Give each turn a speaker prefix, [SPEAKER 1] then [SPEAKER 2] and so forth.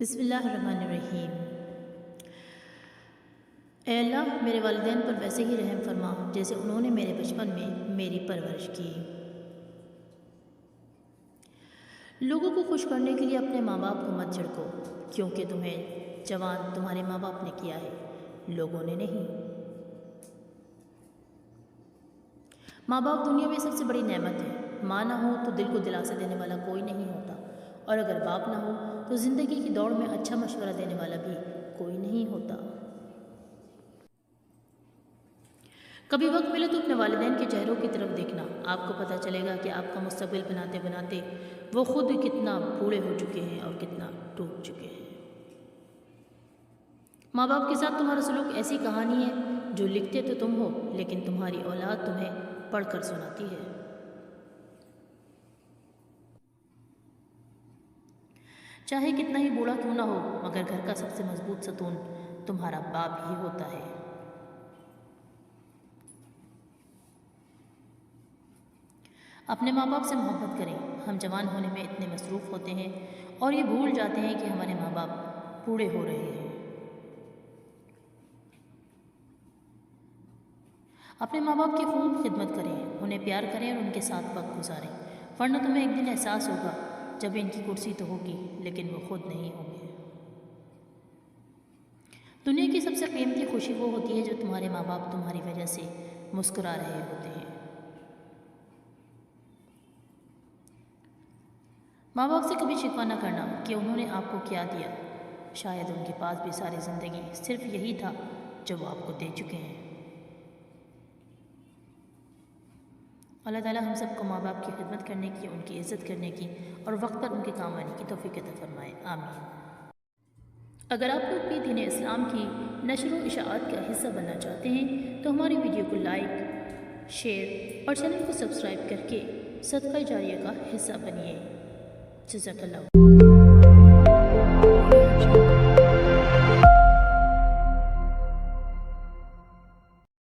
[SPEAKER 1] بسم اللہ الرحمن الرحیم۔ اے اللہ میرے والدین پر ویسے ہی رحم فرما جیسے انہوں نے میرے بچپن میں میری پرورش کی۔ لوگوں کو خوش کرنے کے لیے اپنے ماں باپ کو مت جھڑکو، کیونکہ تمہیں جوان تمہارے ماں باپ نے کیا ہے، لوگوں نے نہیں۔ ماں باپ دنیا میں سب سے بڑی نعمت ہے۔ ماں نہ ہو تو دل کو دلاسا دینے والا کوئی نہیں ہوتا، اور اگر باپ نہ ہو تو زندگی کی دوڑ میں اچھا مشورہ دینے والا بھی کوئی نہیں ہوتا۔ کبھی وقت ملے تو اپنے والدین کے چہروں کی طرف دیکھنا، آپ کو پتہ چلے گا کہ آپ کا مستقبل بناتے بناتے وہ خود کتنا بوڑھے ہو چکے ہیں اور کتنا ٹوٹ چکے ہیں۔ ماں باپ کے ساتھ تمہارا سلوک ایسی کہانی ہے جو لکھتے تو تم ہو لیکن تمہاری اولاد تمہیں پڑھ کر سناتی ہے۔ چاہے کتنا ہی بوڑھا کیوں نہ ہو، مگر گھر کا سب سے مضبوط ستون تمہارا باپ ہی ہوتا ہے۔ اپنے ماں باپ سے محبت کریں۔ ہم جوان ہونے میں اتنے مصروف ہوتے ہیں اور یہ بھول جاتے ہیں کہ ہمارے ماں باپ بوڑھے ہو رہے ہیں۔ اپنے ماں باپ کی خوب خدمت کریں، انہیں پیار کریں اور ان کے ساتھ وقت گزاریں، ورنہ تمہیں ایک دن احساس ہوگا جب ان کی کرسی تو ہوگی لیکن وہ خود نہیں ہوں گے۔ دنیا کی سب سے قیمتی خوشی وہ ہوتی ہے جو تمہارے ماں باپ تمہاری وجہ سے مسکرا رہے ہوتے ہیں۔ ماں باپ سے کبھی شکوہ نہ کرنا کہ انہوں نے آپ کو کیا دیا، شاید ان کے پاس بھی ساری زندگی صرف یہی تھا جو وہ آپ کو دے چکے ہیں۔ اللہ تعالیٰ ہم سب کو ماں باپ کی خدمت کرنے کی، ان کی عزت کرنے کی اور وقت پر ان کے کام آنے کی توفیق عطا فرمائے، آمین۔ اگر آپ لوگ بھی دین اسلام کی نشر و اشاعت کا حصہ بننا چاہتے ہیں تو ہماری ویڈیو کو لائک، شیئر اور چینل کو سبسکرائب کر کے صدقہ جاریہ کا حصہ بنیے۔ جزاک اللہ۔